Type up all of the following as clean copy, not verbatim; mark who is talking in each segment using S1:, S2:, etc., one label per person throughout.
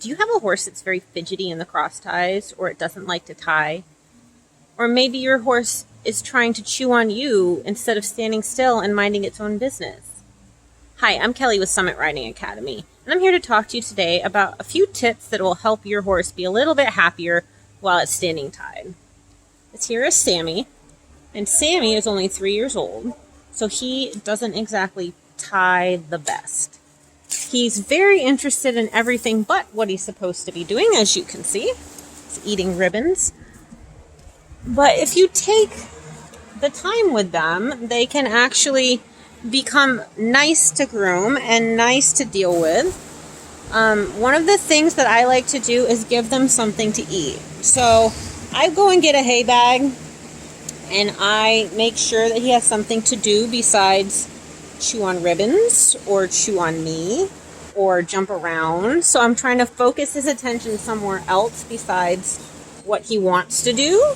S1: Do you have a horse that's very fidgety in the cross ties, or it doesn't like to tie? Or maybe your horse is trying to chew on you instead of standing still and minding its own business. Hi, I'm Kelly with Summit Riding Academy, and I'm here to talk to you today about a few tips that will help your horse be a little bit happier while it's standing tied. This here is Sammy, and Sammy is only 3 years old, so he doesn't exactly tie the best. He's very interested in everything but what he's supposed to be doing, as you can see. He's eating ribbons. But if you take the time with them, they can actually become nice to groom and nice to deal with. One of the things that I like to do is give them something to eat. So I go and get a hay bag, and I make sure that he has something to do besides chew on ribbons or chew on me or jump around. So I'm trying to focus his attention somewhere else besides what he wants to do.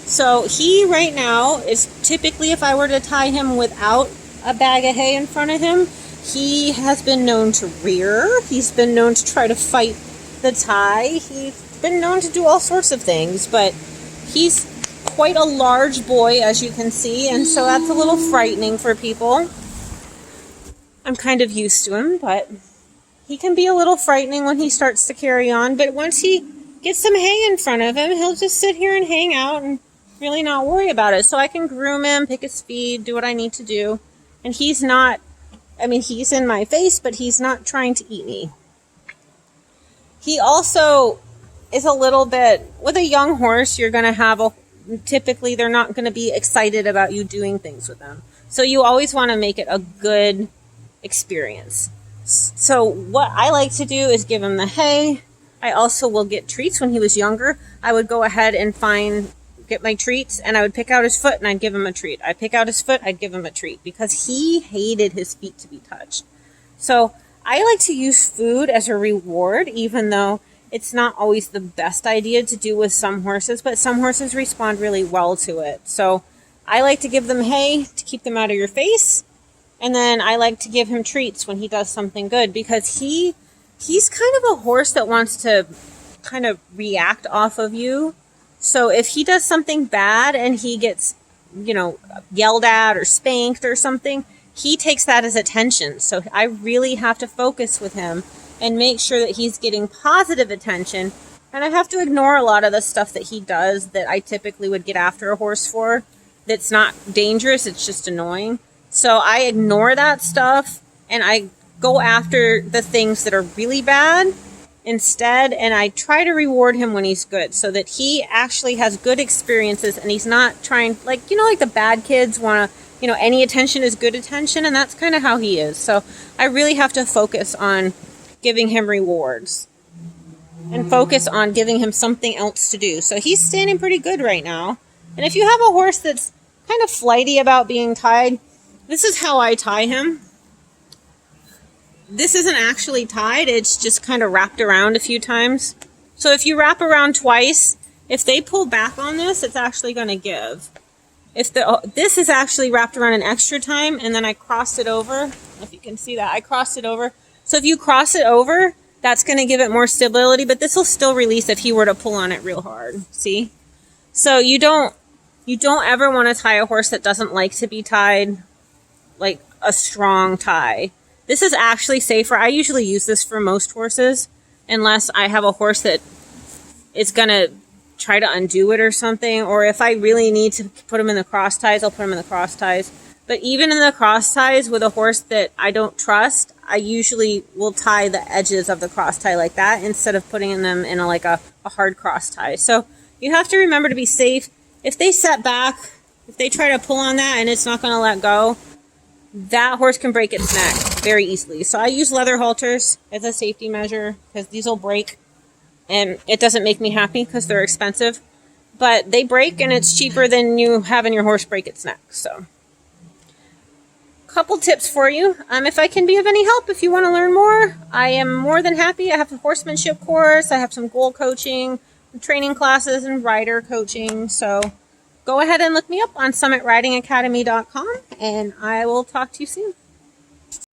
S1: So he right now is typically, if I were to tie him without a bag of hay in front of him, he has been known to rear. He's been known to try to fight the tie. He's been known to do all sorts of things, but he's quite a large boy, as you can see, and so that's a little frightening for people. I'm kind of used to him, but he can be a little frightening when he starts to carry on. But once he gets some hay in front of him, he'll just sit here and hang out and really not worry about it. So I can groom him, pick his feed, do what I need to do. And he's not, he's in my face, but he's not trying to eat me. He also is a little bit, with a young horse, you're going to have typically they're not going to be excited about you doing things with them. So you always want to make it a good experience. So what I like to do is give him the hay. I also will get treats. When he was younger, I would go ahead and get my treats, and I would pick out his foot and I'd give him a treat. I'd pick out his foot, I'd give him a treat, because he hated his feet to be touched. So I like to use food as a reward, even though it's not always the best idea to do with some horses, but some horses respond really well to it. So I like to give them hay to keep them out of your face. And then I like to give him treats when he does something good, because he's kind of a horse that wants to kind of react off of you. So if he does something bad and he gets, yelled at or spanked or something, he takes that as attention. So I really have to focus with him and make sure that he's getting positive attention. And I have to ignore a lot of the stuff that he does that I typically would get after a horse for. That's not dangerous, it's just annoying. So I ignore that stuff and I go after the things that are really bad instead, and I try to reward him when he's good, so that he actually has good experiences and he's not trying, like the bad kids want to, any attention is good attention, and that's kind of how he is. So I really have to focus on giving him rewards and focus on giving him something else to do. So he's standing pretty good right now. And if you have a horse that's kind of flighty about being tied, this is how I tie him. This isn't actually tied, it's just kind of wrapped around a few times. So if you wrap around twice, if they pull back on this, it's actually going to give. This is actually wrapped around an extra time, and then I crossed it over. If you can see that, I crossed it over. So if you cross it over, that's going to give it more stability, but this will still release if he were to pull on it real hard. See? So you don't ever want to tie a horse that doesn't like to be tied, like a strong tie. This is actually safer. I usually use this for most horses, unless I have a horse that is going to try to undo it or something, or if I really need to put him in the cross ties, I'll put him in the cross ties. But even in the cross ties with a horse that I don't trust, I usually will tie the edges of the cross tie like that instead of putting them in a hard cross tie. So you have to remember to be safe. If they set back, if they try to pull on that and it's not going to let go, that horse can break its neck very easily. So I use leather halters as a safety measure, because these will break, and it doesn't make me happy because they're expensive, but they break and it's cheaper than you having your horse break its neck. So couple tips for you. If I can be of any help, if you want to learn more, I am more than happy. I have a horsemanship course. I have some goal coaching, training classes, and rider coaching. So go ahead and look me up on summitridingacademy.com, and I will talk to you soon.